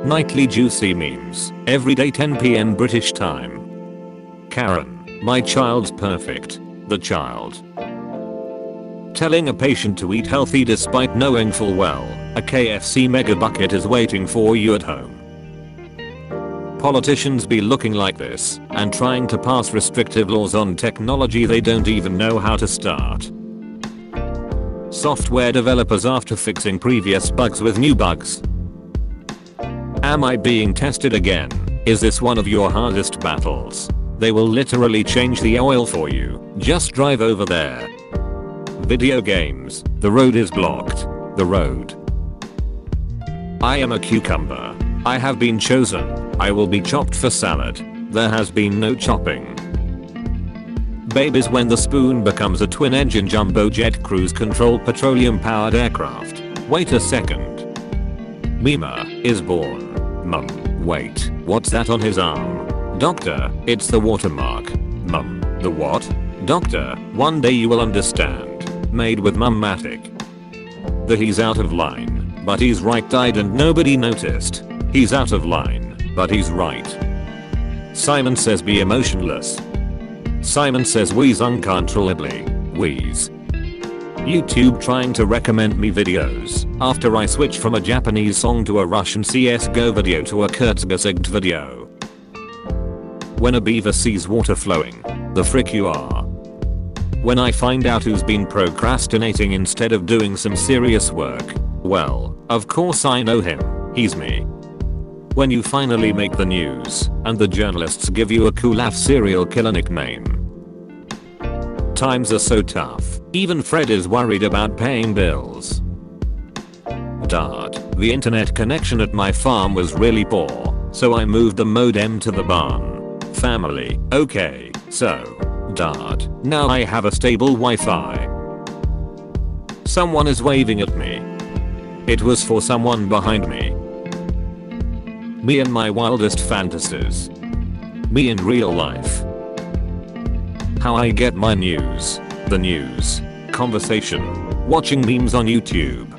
Nightly juicy memes. Everyday 10 p.m. British time. Karen. My child's perfect. The child. Telling a patient to eat healthy despite knowing full well a KFC mega bucket is waiting for you at home. Politicians be looking like this and trying to pass restrictive laws on technology they don't even know how to start. Software developers after fixing previous bugs with new bugs. Am I being tested again? Is this one of your hardest battles? They will literally change the oil for you. Just drive over there. Video games. The road is blocked. The road. I am a cucumber. I have been chosen. I will be chopped for salad. There has been no chopping. Babies when the spoon becomes a twin-engine jumbo jet cruise control petroleum-powered aircraft. Wait a second. Mima is born. Mum, wait, what's that on his arm? Doctor, it's the watermark. Mum, the what? Doctor, one day you will understand. Made with Mum-matic. The he's out of line, but he's right died and nobody noticed. He's out of line, but he's right. Simon says be emotionless. Simon says wheeze uncontrollably. Wheeze. YouTube trying to recommend me videos after I switch from a Japanese song to a Russian CSGO video to a Kurzgesagt video. When a beaver sees water flowing, the frick you are. When I find out who's been procrastinating instead of doing some serious work, well, of course I know him, he's me. When you finally make the news and the journalists give you a cool ass serial killer nickname. Times are so tough, even Fred is worried about paying bills. Dad, the internet connection at my farm was really poor, so I moved the modem to the barn. Family, okay, so, Dad, now I have a stable Wi-Fi. Someone is waving at me. It was for someone behind me. Me and my wildest fantasies. Me in real life. How I get my news. The news. Conversation. Watching memes on YouTube.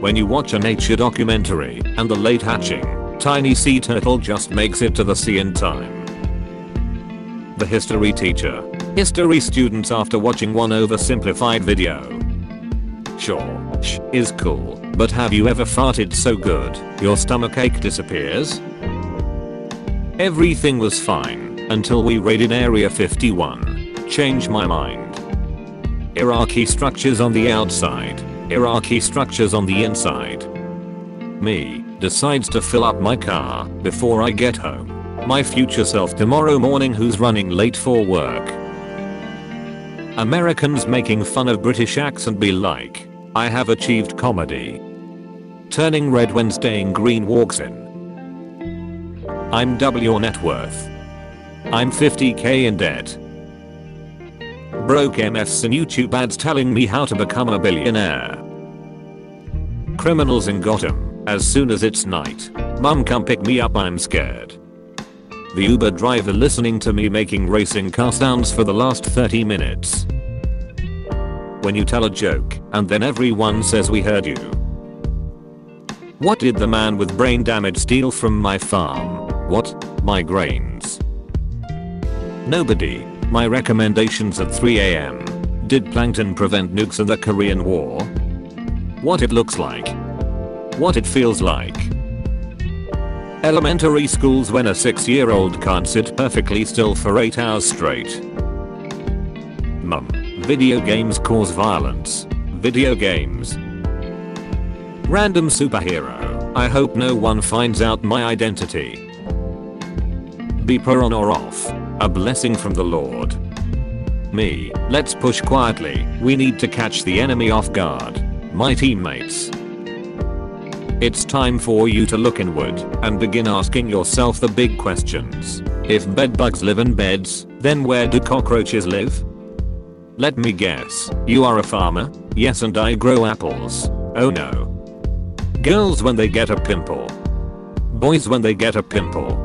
When you watch a nature documentary and the late hatching, tiny sea turtle just makes it to the sea in time. The history teacher. History students after watching one oversimplified video. Sure, is cool, but have you ever farted so good, your stomachache disappears? Everything was fine until we raided Area 51. Changed my mind. Iraqi structures on the outside, Iraqi structures on the inside. Me decides to fill up my car before I get home. My future self tomorrow morning who's running late for work. Americans making fun of British accent be like, I have achieved comedy. Turning red when staying green walks in. I'm double your net worth. I'm 50k in debt. Broke MFs and YouTube ads telling me how to become a billionaire. Criminals in Gotham, as soon as it's night. Mum come pick me up, I'm scared. The Uber driver listening to me making racing car sounds for the last 30 minutes. When you tell a joke and then everyone says we heard you. What did the man with brain damage steal from my farm? What? My grains. Nobody. My recommendations at 3 AM. Did plankton prevent nukes in the Korean War? What it looks like. What it feels like. Elementary schools when a 6-year-old can't sit perfectly still for 8 hours straight. Mum. Video games cause violence. Video games. Random superhero. I hope no one finds out my identity. Beeper on or off. A blessing from the Lord. Me. Let's push quietly. We need to catch the enemy off guard. My teammates. It's time for you to look inward and begin asking yourself the big questions. If bedbugs live in beds, then where do cockroaches live? Let me guess. You are a farmer? Yes, and I grow apples. Oh no. Girls when they get a pimple. Boys when they get a pimple.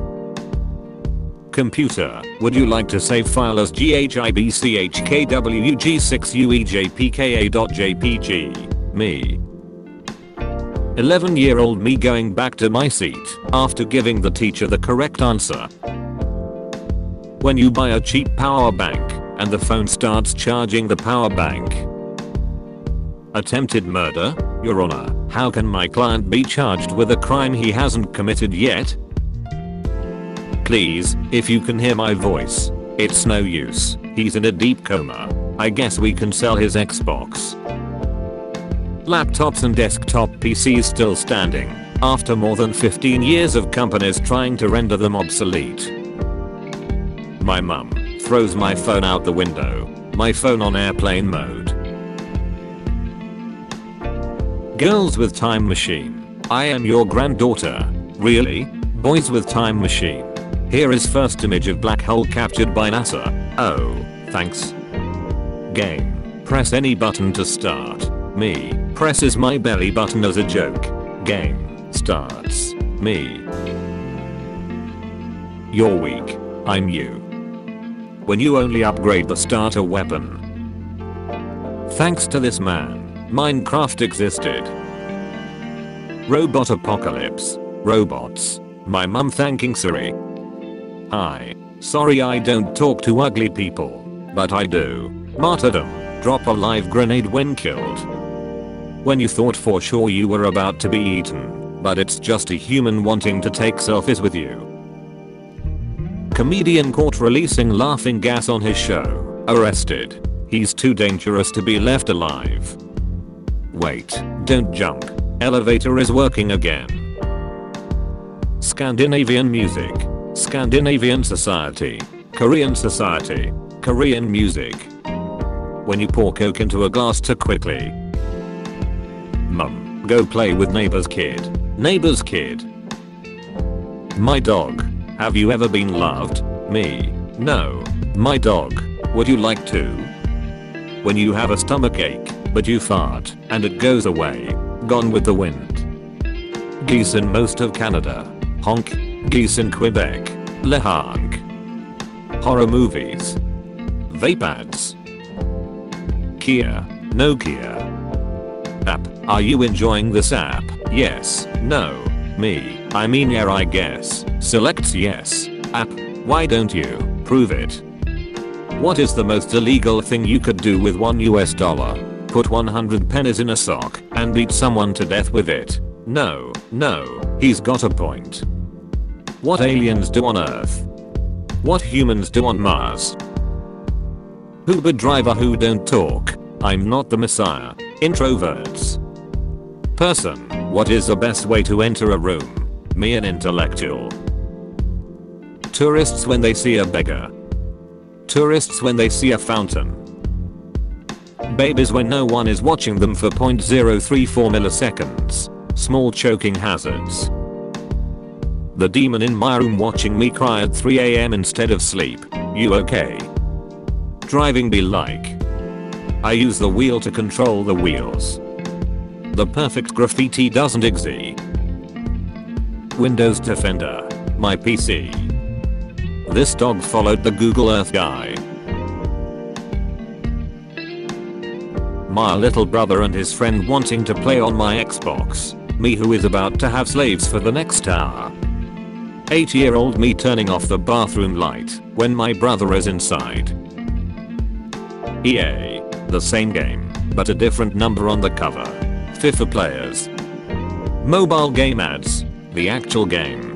Computer, would you like to save file as GHIBCHKWG6UEJPKA.jpg? Me. 11-year-old me going back to my seat after giving the teacher the correct answer. When you buy a cheap power bank and the phone starts charging the power bank. Attempted murder, Your Honor. How can my client be charged with a crime he hasn't committed yet? Please, if you can hear my voice, it's no use. He's in a deep coma. I guess we can sell his Xbox. Laptops and desktop PCs still standing after more than 15 years of companies trying to render them obsolete. My mum throws my phone out the window. My phone on airplane mode. Girls with time machine. I am your granddaughter. Really? Boys with time machine. Here is first image of black hole captured by NASA. Oh, thanks. Game. Press any button to start. Me. Presses my belly button as a joke. Game. Starts. Me. You're weak. I'm you. When you only upgrade the starter weapon. Thanks to this man, Minecraft existed. Robot apocalypse. Robots. My mum thanking Siri. Hi. Sorry I don't talk to ugly people. But I do. Martyrdom. Drop a live grenade when killed. When you thought for sure you were about to be eaten. But it's just a human wanting to take selfies with you. Comedian caught releasing laughing gas on his show. Arrested. He's too dangerous to be left alive. Wait, don't jump. Elevator is working again. Scandinavian music. Scandinavian society. Korean society. Korean music. When you pour Coke into a glass too quickly. Mum, go play with neighbor's kid. Neighbor's kid. My dog. Have you ever been loved? Me. No. My dog. Would you like to? When you have a stomachache, but you fart, and it goes away. Gone with the wind. Geese in most of Canada. Honk. Geese in Quebec. Le honk. Horror movies. Vape ads. Kia. Nokia. App. Are you enjoying this app? Yes. No. Me. I mean yeah I guess. Selects yes. App. Why don't you? Prove it. What is the most illegal thing you could do with $1? Put 100 pennies in a sock and beat someone to death with it. No, he's got a point. What aliens do on Earth? What humans do on Mars? Uber driver who don't talk. I'm not the messiah. Introverts. Person. What is the best way to enter a room? Me an intellectual. Tourists when they see a beggar. Tourists when they see a fountain. Babies when no one is watching them for 0.034 milliseconds. Small choking hazards. The demon in my room watching me cry at 3 AM instead of sleep. You okay? Driving be like. I use the wheel to control the wheels. The perfect graffiti doesn't exist. Windows Defender. My PC. This dog followed the Google Earth guy. My little brother and his friend wanting to play on my Xbox. Me who is about to have slaves for the next hour. 8-year-old me turning off the bathroom light when my brother is inside. EA. The same game, but a different number on the cover. FIFA players. Mobile game ads. The actual game.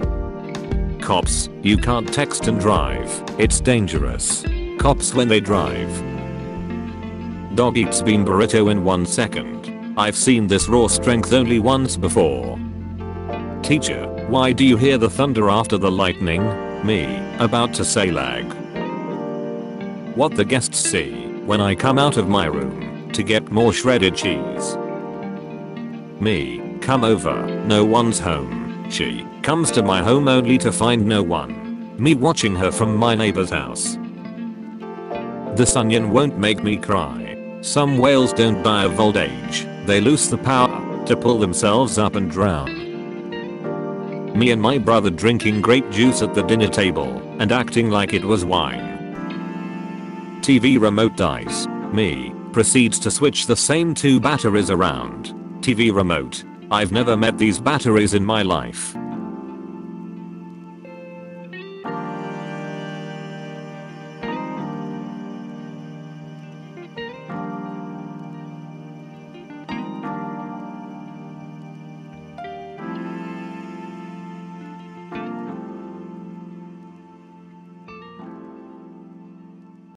Cops. You can't text and drive. It's dangerous. Cops when they drive. Dog eats bean burrito in 1 second. I've seen this raw strength only once before. Teacher. Why do you hear the thunder after the lightning? Me. About to say lag. What the guests see when I come out of my room to get more shredded cheese. Me. Come over. No one's home. She comes to my home only to find no one. Me watching her from my neighbor's house. This onion won't make me cry. Some whales don't die of old age. They lose the power to pull themselves up and drown. Me and my brother drinking grape juice at the dinner table and acting like it was wine. TV remote dies. Me proceeds to switch the same 2 batteries around. TV remote. I've never met these batteries in my life.